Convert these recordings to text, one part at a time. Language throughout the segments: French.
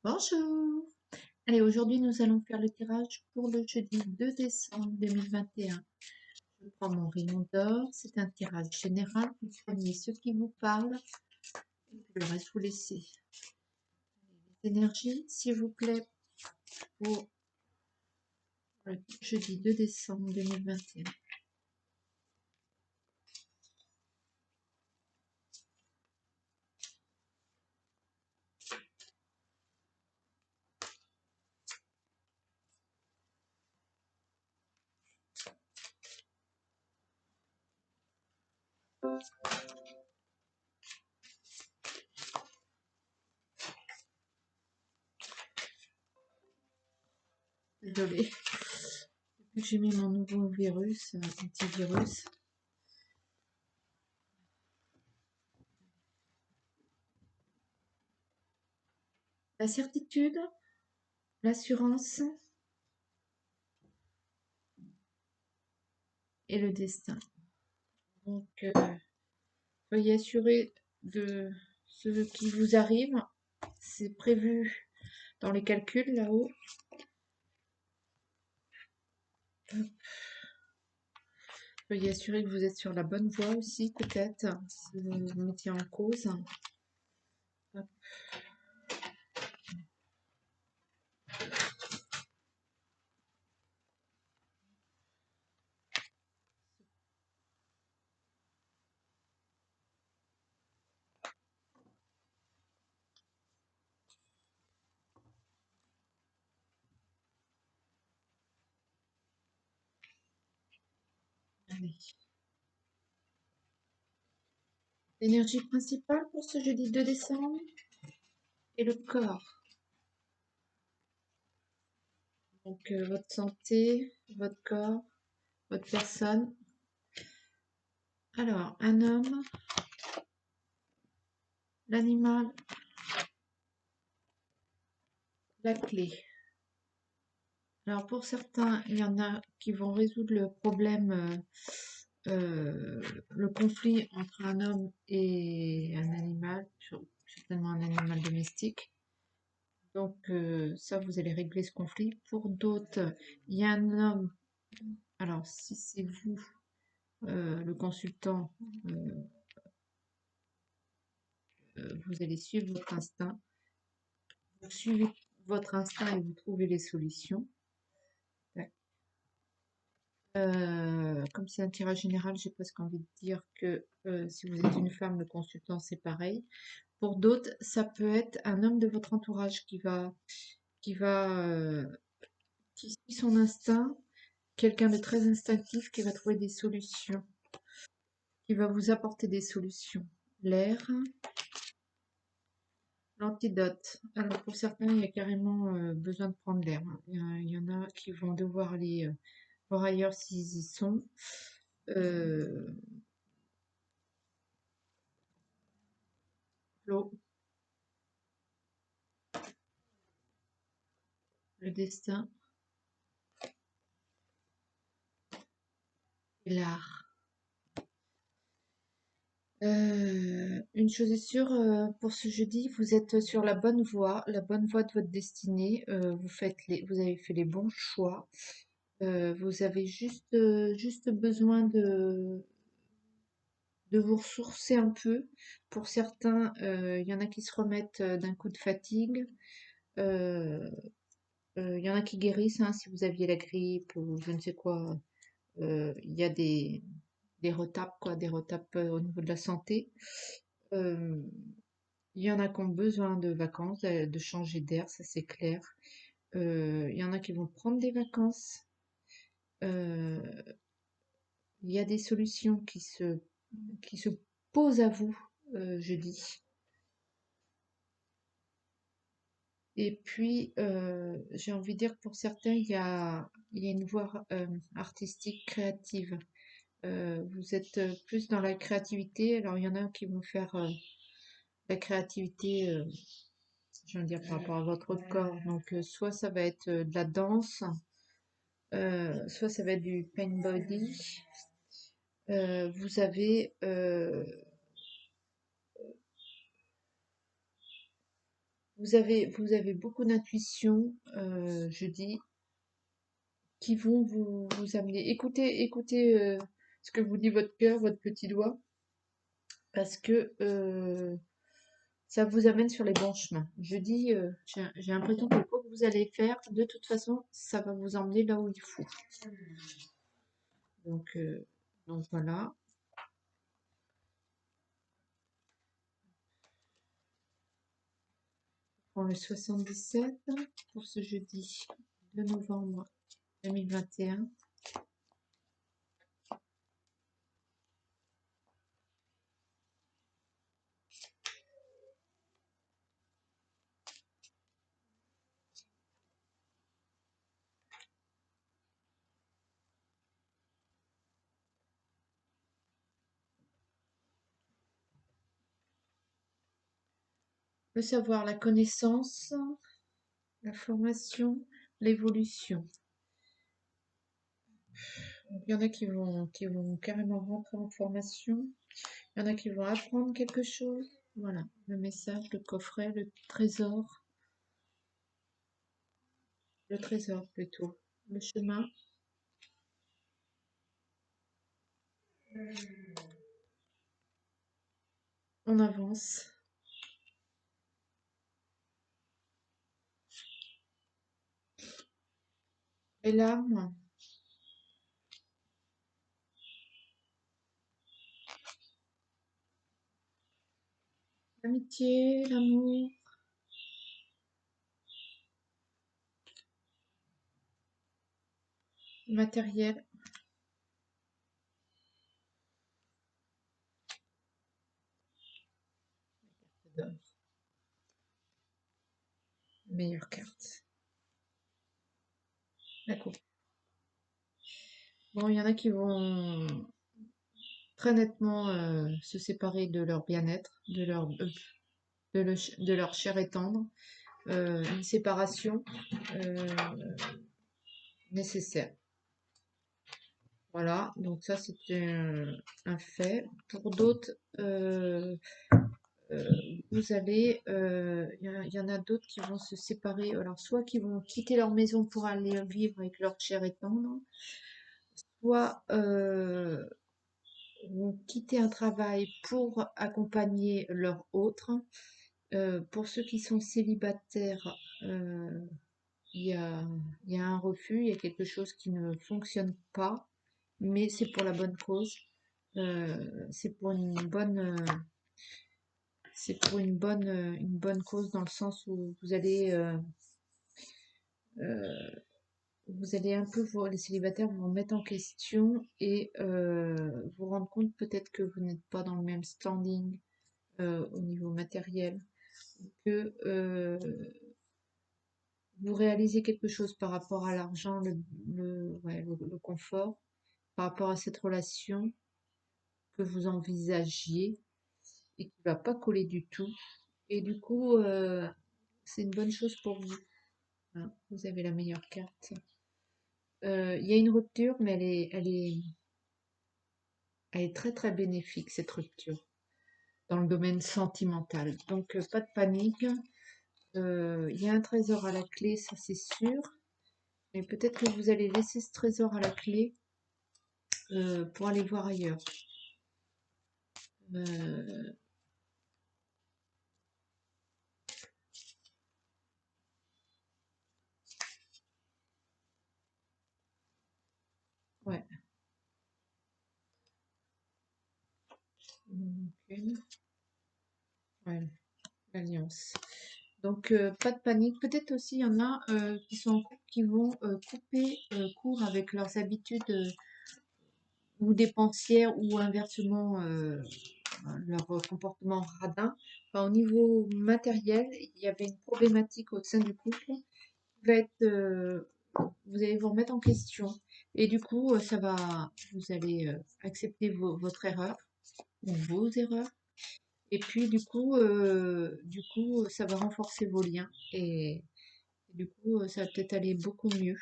Bonjour! Allez, aujourd'hui nous allons faire le tirage pour le jeudi 2 décembre 2021. Je prends mon rayon d'or, c'est un tirage général, vous prenez ce qui vous parle et puis le reste vous laissez. Les énergies, s'il vous plaît, pour le jeudi 2 décembre 2021. Désolée, depuis que j'ai mis mon nouveau virus, antivirus. La certitude, l'assurance et le destin. Donc, soyez assurés de ce qui vous arrive. C'est prévu dans les calculs là-haut. Soyez assurés que vous êtes sur la bonne voie aussi, peut-être, si vous vous mettiez en cause. Hop. Allez. L'énergie principale pour ce jeudi 2 décembre est le corps. Donc, votre santé, votre corps, votre personne. Alors, un homme, l'animal, la clé. Alors, pour certains, il y en a qui vont résoudre le problème, le conflit entre un homme et un animal, certainement un animal domestique. Donc, ça, vous allez régler ce conflit. Pour d'autres, il y a un homme. Alors, si c'est vous, le consultant, vous allez suivre votre instinct. Vous suivez votre instinct et vous trouvez les solutions. Comme c'est un tirage général, j'ai presque envie de dire que si vous êtes une femme, le consultant, c'est pareil. Pour d'autres, ça peut être un homme de votre entourage qui suit son instinct, quelqu'un de très instinctif qui va trouver des solutions, qui va vous apporter des solutions. L'air, l'antidote. Alors pour certains, il y a carrément besoin de prendre l'air. Il y en a qui vont devoir aller voir ailleurs s'ils y sont. L'eau, le destin et l'art. Une chose est sûre, pour ce jeudi, vous êtes sur la bonne voie de votre destinée. Vous avez fait les bons choix. Vous avez juste besoin de vous ressourcer un peu. Pour certains, il y en a qui se remettent d'un coup de fatigue. Euh, il y en a qui guérissent, hein, si vous aviez la grippe ou je ne sais quoi. Il y a des retapes, quoi, des retapes au niveau de la santé. Euh, il y en a qui ont besoin de vacances, de changer d'air, ça c'est clair. Il y en a qui vont prendre des vacances. Euh, il y a des solutions qui se posent à vous, jeudi. Et puis, j'ai envie de dire que pour certains, il y a une voie artistique, créative. Vous êtes plus dans la créativité. Alors, il y en a qui vont faire la créativité, je veux dire, par rapport à votre corps. Donc, soit ça va être de la danse, soit ça va être du pain body. Vous avez vous avez beaucoup d'intuition, jeudi, qui vont vous amener. Écoutez ce que vous dit votre cœur, votre petit doigt, parce que ça vous amène sur les bons chemins. Jeudi, j'ai l'impression que quoi que vous allez faire, de toute façon, ça va vous emmener là où il faut. Donc, euh, donc voilà. Pour le 77 pour ce jeudi 2 novembre 2021. Le savoir, la connaissance, la formation, l'évolution. Donc, il y en a qui vont carrément rentrer en formation. Il y en a qui vont apprendre quelque chose. Voilà, le message, le coffret, le trésor plutôt, le chemin. On avance. Et l'âme, l'amitié, l'amour, le matériel. Meilleure carte. D'accord. Bon, il y en a qui vont très nettement se séparer de leur bien-être, de leur chair et tendre. Une séparation euh, nécessaire. Voilà, donc ça c'était un fait. Pour d'autres, euh, il y en a d'autres qui vont se séparer. Alors soit qui vont quitter leur maison pour aller vivre avec leur chair et tendre, soit vont quitter un travail pour accompagner leur autre. Pour ceux qui sont célibataires, il y a, il y a un refus, il y a quelque chose qui ne fonctionne pas, mais c'est pour la bonne cause. C'est pour une bonne cause dans le sens où vous allez un peu, les célibataires, vous remettre en question et vous rendre compte peut-être que vous n'êtes pas dans le même standing au niveau matériel, que vous réalisez quelque chose par rapport à l'argent, ouais, le confort, par rapport à cette relation que vous envisagiez et qui va pas coller du tout. Et du coup, c'est une bonne chose pour vous. Hein, vous avez la meilleure carte. Il y a une rupture, mais elle est très très bénéfique, cette rupture, dans le domaine sentimental. Donc, pas de panique. Il y a un trésor à la clé, ça c'est sûr. Mais peut-être que vous allez laisser ce trésor à la clé pour aller voir ailleurs. Euh, ouais. Ok. Ouais, l'alliance. Donc, pas de panique. Peut-être aussi, il y en a qui sont en couple qui vont couper court avec leurs habitudes ou dépensières ou inversement leur comportement radin. Enfin, au niveau matériel, il y avait une problématique au sein du couple qui va être, vous allez vous remettre en question. Et du coup, vous allez accepter votre erreur ou vos erreurs. Et puis, du coup, ça va renforcer vos liens. Et du coup, ça va peut-être aller beaucoup mieux.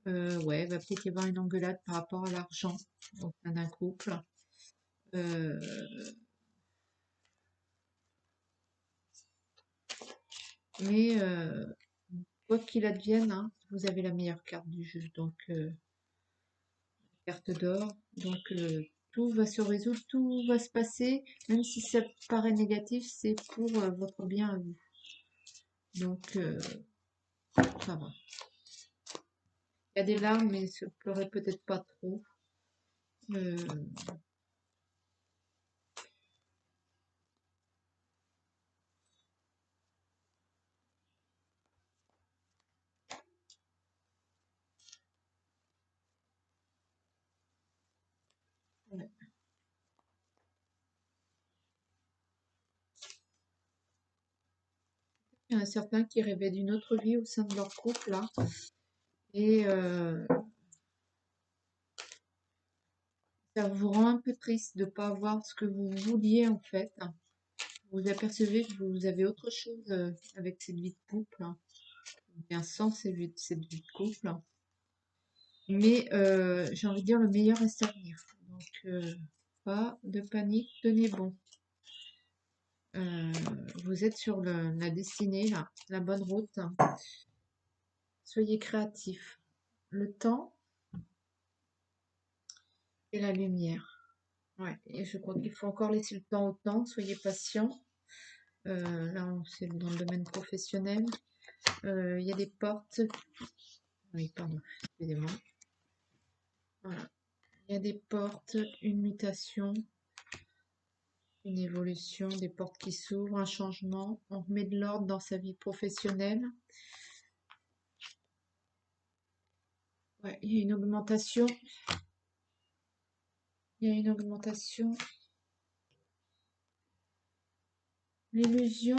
Ouais, il va peut-être y avoir une engueulade par rapport à l'argent au sein d'un couple. Euh, Mais quoi qu'il advienne, hein, vous avez la meilleure carte du jeu, donc carte d'or. Donc tout va se résoudre, tout va se passer, même si ça paraît négatif, c'est pour votre bien à vous. Donc ça va. Il y a des larmes, mais se pleurez peut-être pas trop. Euh, ouais. Il y en a certains qui rêvaient d'une autre vie au sein de leur couple, là. Et ça vous rend un peu triste de ne pas avoir ce que vous vouliez en fait. Vous apercevez que vous avez autre chose avec cette vie de couple, hein, ou bien sans cette vie de couple. Mais j'ai envie de dire le meilleur reste à venir. Donc pas de panique, tenez bon. Euh, vous êtes sur la destinée, là, la bonne route. Soyez créatifs. Le temps et la lumière. Ouais, et je crois qu'il faut encore laisser le temps au temps. Soyez patient. Là, c'est dans le domaine professionnel. Il y a des portes. Oui, pardon, excusez-moi. Voilà. Il y a des portes, une mutation, une évolution, des portes qui s'ouvrent, un changement. On remet de l'ordre dans sa vie professionnelle. Ouais, il y a une augmentation. Il y a une augmentation. L'illusion.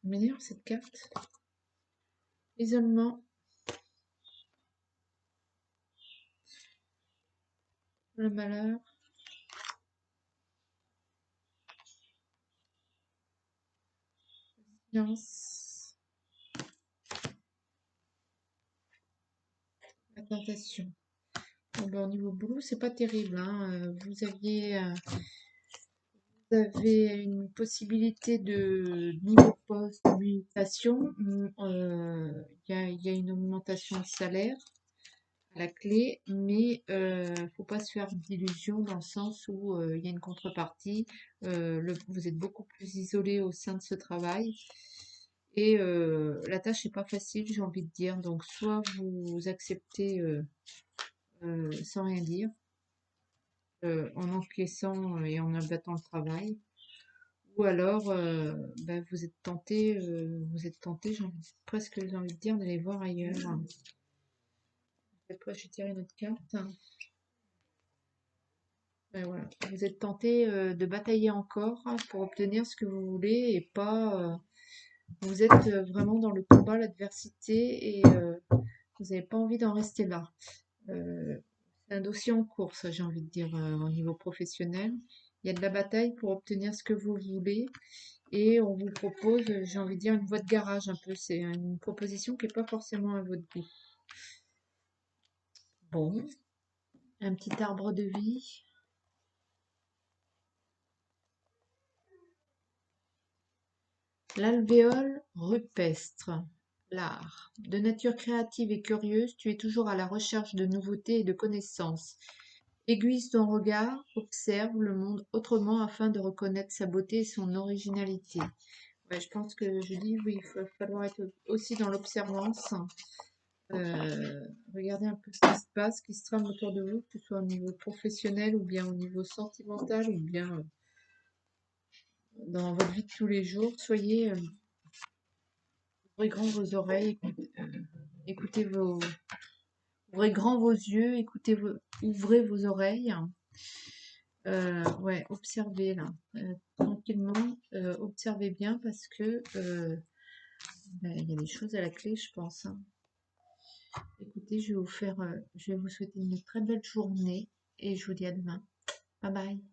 M'énerve cette carte. L'isolement. Le malheur. Silence. La tentation. Bon, ben, au niveau boulot, c'est pas terrible, hein. Vous avez une possibilité de nouveau poste, de mutation. Il y a une augmentation de salaire à la clé, mais faut pas se faire d'illusions dans le sens où il y a une contrepartie. Vous êtes beaucoup plus isolé au sein de ce travail. Et la tâche n'est pas facile, j'ai envie de dire. Donc, soit vous acceptez sans rien dire, en encaissant et en abattant le travail, ou alors ben, vous êtes tenté, j'ai envie de dire, d'aller voir ailleurs. Après, je vais tirer une autre carte. Ben voilà. Vous êtes tenté de batailler encore hein, pour obtenir ce que vous voulez et pas. Vous êtes vraiment dans le combat, l'adversité et vous n'avez pas envie d'en rester là. Euh, c'est un dossier en cours, ça, j'ai envie de dire, au niveau professionnel. Il y a de la bataille pour obtenir ce que vous voulez et on vous propose, j'ai envie de dire, une voie de garage un peu. C'est une proposition qui n'est pas forcément à votre goût. Bon, un petit arbre de vie. L'alvéole rupestre. L'art. De nature créative et curieuse, tu es toujours à la recherche de nouveautés et de connaissances. Aiguise ton regard, observe le monde autrement afin de reconnaître sa beauté et son originalité. Ouais, je pense que je dis oui, il va falloir être aussi dans l'observance. Regardez un peu ce qui se passe, ce qui se trame autour de vous, que ce soit au niveau professionnel ou bien au niveau sentimental ou bien dans votre vie de tous les jours. Ouvrez grand vos oreilles, écoutez ouvrez grand vos yeux, ouvrez vos oreilles. Ouais, observez là, tranquillement, observez bien parce que ben, il y a des choses à la clé, je pense, hein. Écoutez, je vais vous souhaiter une très belle journée et je vous dis à demain. Bye bye.